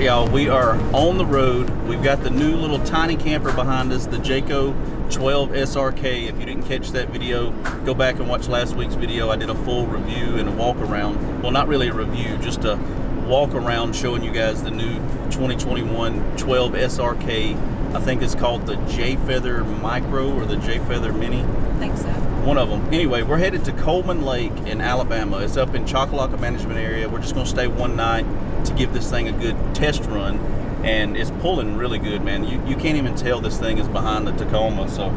right, y'all, we are on the road. We've got the new little tiny camper behind us, the Jayco 12 SRK. If you didn't catch that video, go back and watch last week's video. I did a full review and a walk around. Well, not really a review, just a walk around showing you guys the new 2021 12 SRK. I think it's called the J-Feather Micro or the J-Feather Mini. I think so. One of them. Anyway, we're headed to Coleman Lake in Alabama. It's up in Choccolocco Management Area. We're just gonna stay one night to give this thing a good test run, and it's pulling really good, man. You can't even tell this thing is behind the Tacoma. So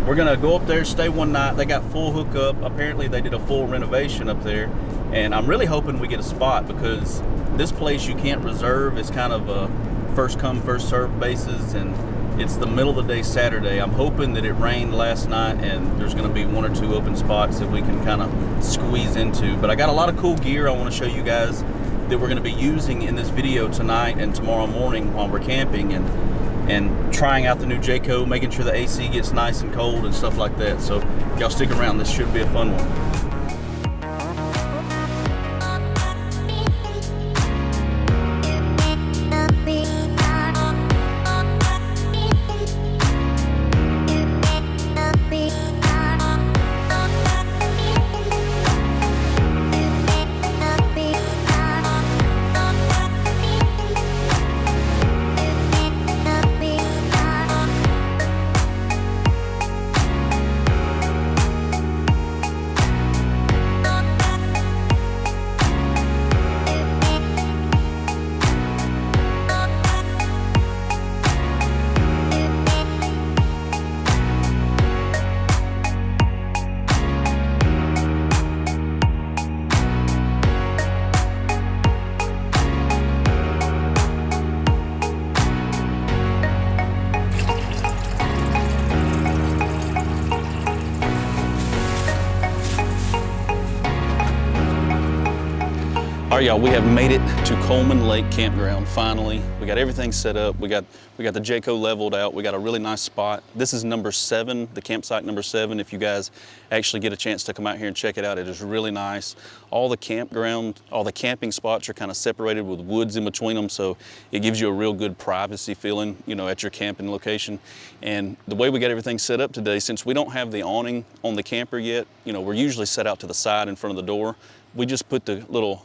we're gonna go up there, stay one night. They got full hookup. Apparently they did a full renovation up there, and I'm really hoping we get a spot because this place you can't reserve. It's kind of a first come first serve basis, and it's the middle of the day Saturday. I'm hoping that it rained last night and there's gonna be one or two open spots that we can kind of squeeze into. But I got a lot of cool gear I wanna show you guys that we're gonna be using in this video tonight and tomorrow morning while we're camping and trying out the new Jayco, making sure the AC gets nice and cold and stuff like that. So y'all stick around, this should be a fun one. All right, y'all, we have made it to Coleman Lake Campground, finally. We got everything set up. We got the Jayco leveled out. We got a really nice spot. This is number 7, the campsite number 7. If you guys actually get a chance to come out here and check it out, it is really nice. All the camping spots are kind of separated with woods in between them, so it gives you a real good privacy feeling, you know, at your camping location. And the way we got everything set up today, since we don't have the awning on the camper yet, you know, we're usually set out to the side in front of the door. We just put the little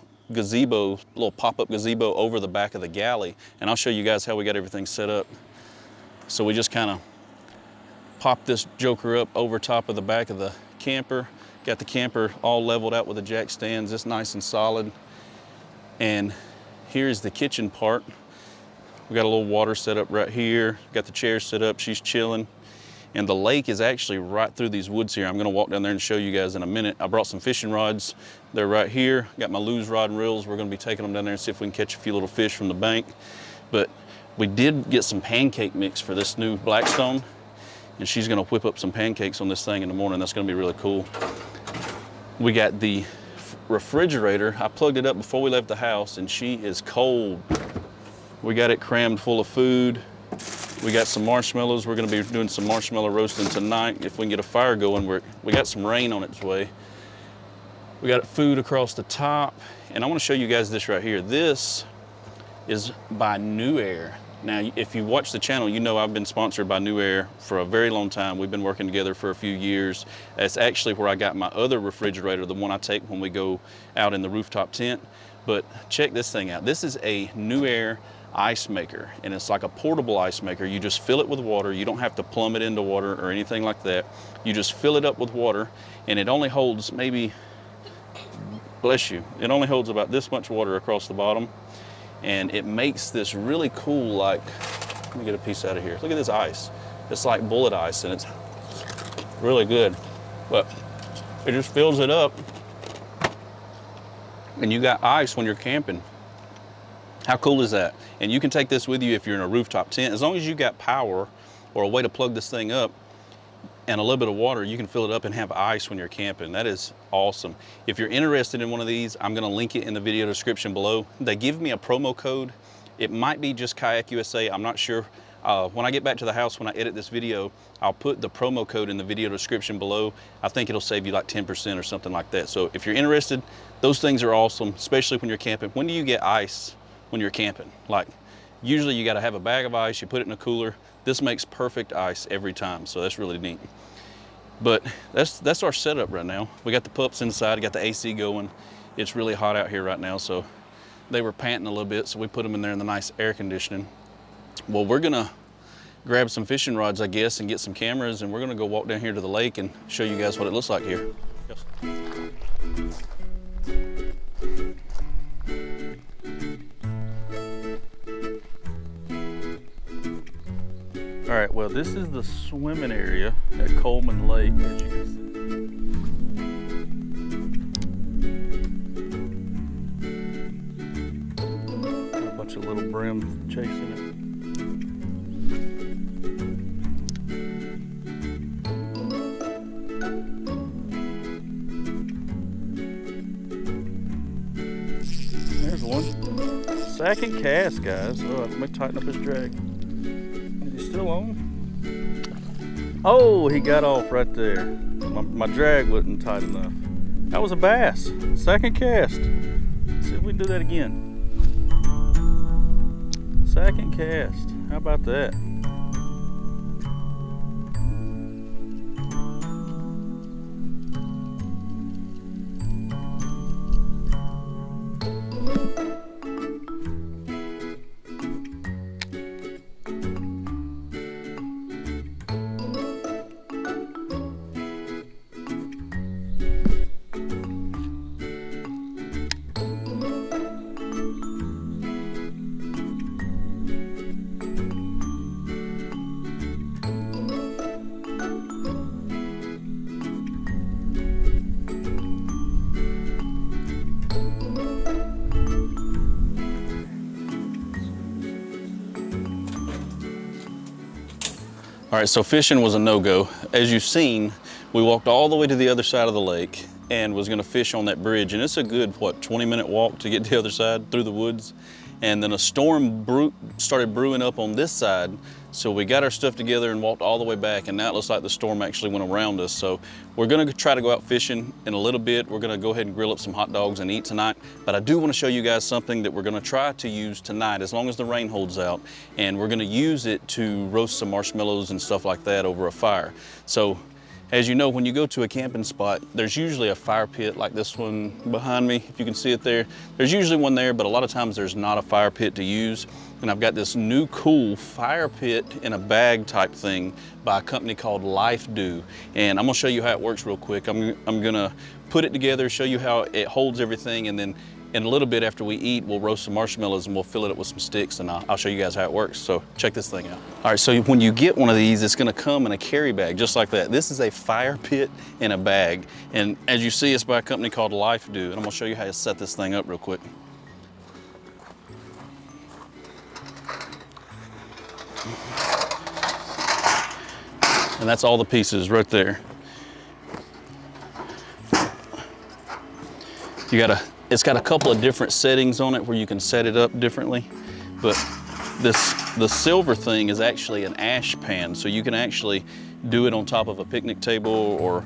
pop-up gazebo over the back of the galley, and I'll show you guys how we got everything set up. So we just kind of pop this joker up over top of the back of the camper, got the camper all leveled out with the jack stands. It's nice and solid. And here's the kitchen part. We got a little water set up right here, got the chair set up, she's chilling. And the lake is actually right through these woods here. I'm gonna walk down there and show you guys in a minute. I brought some fishing rods. They're right here. Got my lose rod and reels. We're gonna be taking them down there and see if we can catch a few little fish from the bank. But we did get some pancake mix for this new Blackstone, and she's gonna whip up some pancakes on this thing in the morning. That's gonna be really cool. We got the refrigerator. I plugged it up before we left the house, and she is cold. We got it crammed full of food. We got some marshmallows. We're gonna be doing some marshmallow roasting tonight. If we can get a fire going, we got some rain on its way. We got food across the top. And I wanna show you guys this right here. This is by New Air. Now, if you watch the channel, you know I've been sponsored by New Air for a very long time. We've been working together for a few years. That's actually where I got my other refrigerator, the one I take when we go out in the rooftop tent. But check this thing out. This is a New Air ice maker, and it's like a portable ice maker. You just fill it with water. You don't have to plumb it into water or anything like that. You just fill it up with water, and it only holds maybe, bless you, it only holds about this much water across the bottom, and it makes this really cool, like, let me get a piece out of here. Look at this ice. It's like bullet ice, and it's really good, but it just fills it up, and you got ice when you're camping. How cool is that? And you can take this with you if you're in a rooftop tent. As long as you got power or a way to plug this thing up and a little bit of water, you can fill it up and have ice when you're camping. That is awesome. If you're interested in one of these, I'm gonna link it in the video description below. They give me a promo code. It might be just Kayak USA, I'm not sure. When I get back to the house, when I edit this video, I'll put the promo code in the video description below. I think it'll save you like 10% or something like that. So if you're interested, those things are awesome, especially when you're camping. When do you get ice when you're camping? Like, Usually you gotta have a bag of ice, you put it in a cooler. This makes perfect ice every time, so that's really neat. But that's our setup right now. We got the pups inside, got the AC going. It's really hot out here right now, so they were panting a little bit, so we put them in there in the nice air conditioning. Well, we're gonna grab some fishing rods, I guess, and get some cameras, and we're gonna go walk down here to the lake and show you guys what it looks like here. Yes. All right, well, this is the swimming area at Coleman Lake, as you can see. A bunch of little brim chasing it. There's one. Second cast, guys. Oh, let me tighten up his drag. Still on? Oh, he got off right there. My drag wasn't tight enough. That was a bass. Second cast. Let's see if we can do that again. Second cast. How about that? All right, so fishing was a no-go. As you've seen, we walked all the way to the other side of the lake and was gonna fish on that bridge. And it's a good, what, 20-minute walk to get to the other side through the woods. And then a storm started brewing up on this side. So we got our stuff together and walked all the way back, and now it looks like the storm actually went around us. So we're gonna try to go out fishing in a little bit. We're gonna go ahead and grill up some hot dogs and eat tonight. But I do wanna show you guys something that we're gonna try to use tonight, as long as the rain holds out. And we're gonna use it to roast some marshmallows and stuff like that over a fire. So, as you know, when you go to a camping spot, there's usually a fire pit like this one behind me, if you can see it there. There's usually one there, but a lot of times there's not a fire pit to use. And I've got this new cool fire pit in a bag type thing by a company called Life Do. And I'm gonna show you how it works real quick. I'm gonna put it together, show you how it holds everything, and then in a little bit after we eat, we'll roast some marshmallows and we'll fill it up with some sticks, and I'll show you guys how it works. So check this thing out. All right, so when you get one of these, it's gonna come in a carry bag, just like that. This is a fire pit in a bag. And as you see, it's by a company called Life Do. And I'm gonna show you how to set this thing up real quick. And that's all the pieces right there. It's got a couple of different settings on it where you can set it up differently, but the silver thing is actually an ash pan, so you can actually do it on top of a picnic table or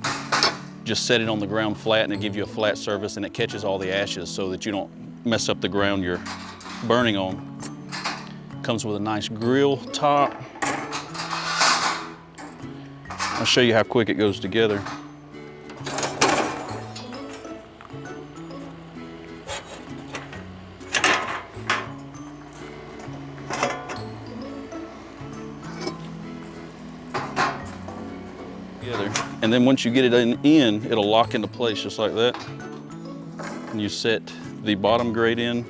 just set it on the ground flat, and it gives you a flat surface, and it catches all the ashes so that you don't mess up the ground you're burning on. Comes with a nice grill top. I'll show you how quick it goes together. And then once you get it in, it'll lock into place just like that. And you set the bottom grate in.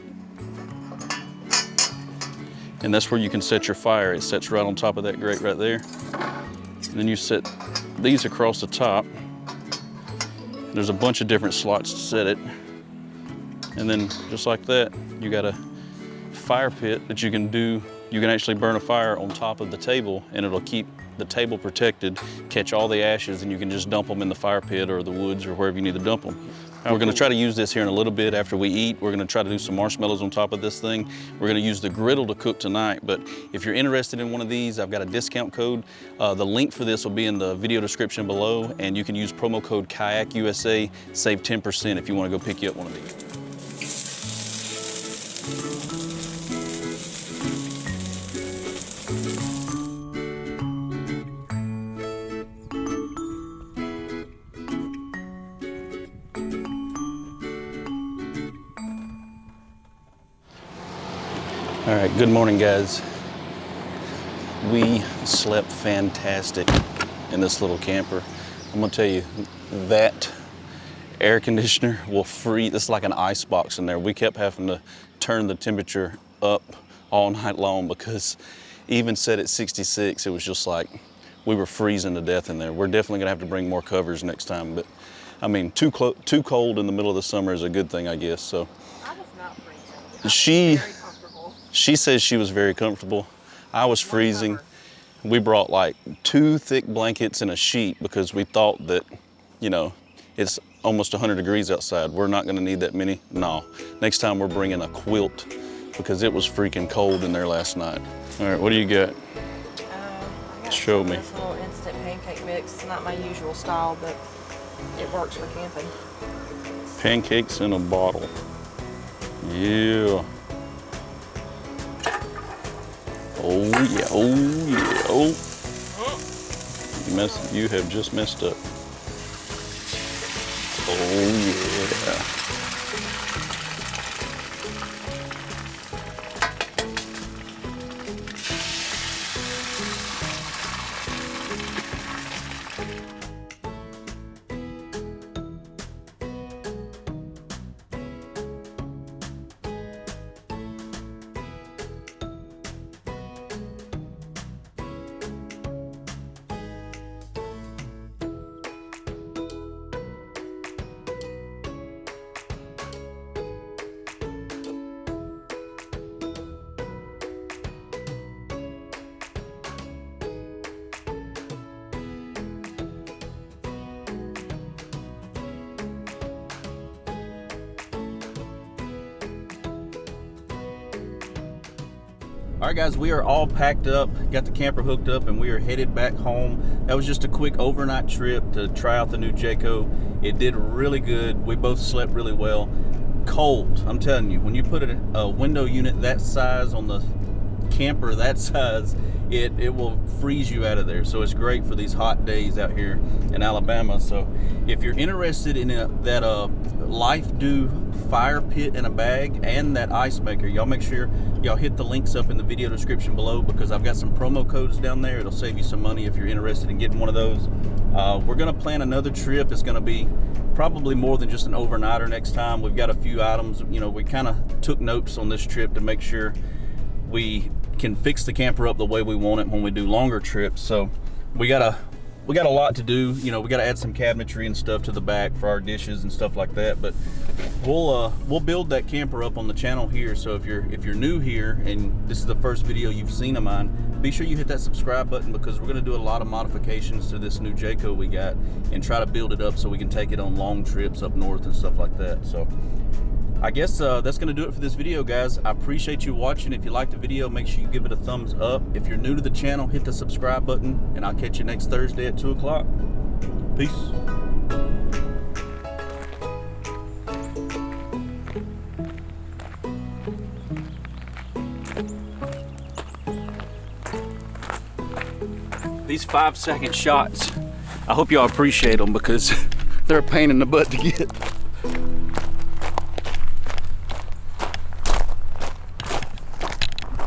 And that's where you can set your fire. It sets right on top of that grate right there. And then you set these across the top. There's a bunch of different slots to set it. And then just like that, you got a fire pit that you can do. You can actually burn a fire on top of the table, and it'll keep the table protected, catch all the ashes, and you can just dump them in the fire pit or the woods or wherever you need to dump them. We're gonna try to use this here in a little bit after we eat. We're gonna try to do some marshmallows on top of this thing. We're gonna use the griddle to cook tonight, but if you're interested in one of these, I've got a discount code. The link for this will be in the video description below, and you can use promo code Kayak USA, save 10% if you wanna go pick you up one of these. All right, good morning, guys. We slept fantastic in this little camper. I'm gonna tell you, that air conditioner will freeze. It's like an ice box in there. We kept having to turn the temperature up all night long because even set at 66, it was just like we were freezing to death in there. We're definitely gonna have to bring more covers next time, but I mean, too cold in the middle of the summer is a good thing, I guess. So I was not freezing. Very comfortable. She says she was very comfortable. I was freezing. We brought like 2 thick blankets and a sheet because we thought that, you know, it's almost 100 degrees outside. We're not gonna need that many. No, next time we're bringing a quilt because it was freaking cold in there last night. All right, what do you got? I got Show me. This little instant pancake mix. It's not my usual style, but it works for camping. Pancakes in a bottle. Yeah. Oh yeah, oh yeah, oh. You have just messed up. Oh yeah. All right, guys, we are all packed up, got the camper hooked up, and we are headed back home. That was just a quick overnight trip to try out the new Jayco. It did really good. We both slept really well. Cold, I'm telling you, when you put a window unit that size on the camper that size, it will freeze you out of there. So it's great for these hot days out here in Alabama. So if you're interested in that Life Do fire pit in a bag and that ice maker, y'all make sure y'all hit the links up in the video description below because I've got some promo codes down there. It'll save you some money if you're interested in getting one of those. We're gonna plan another trip. It's gonna be probably more than just an overnighter next time. We've got a few items. You know, we kind of took notes on this trip to make sure we can fix the camper up the way we want it when we do longer trips. So we got a lot to do. You know, we got to add some cabinetry and stuff to the back for our dishes and stuff like that. But we'll build that camper up on the channel here. So if you're new here and this is the first video you've seen of mine, be sure you hit that subscribe button because we're going to do a lot of modifications to this new Jayco we got and try to build it up so we can take it on long trips up north and stuff like that. So I guess that's going to do it for this video, guys. I appreciate you watching. If you liked the video, make sure you give it a thumbs up. If you're new to the channel, hit the subscribe button, and I'll catch you next Thursday at 2 o'clock. Peace. These 5-second shots, I hope y'all appreciate them because they're a pain in the butt to get.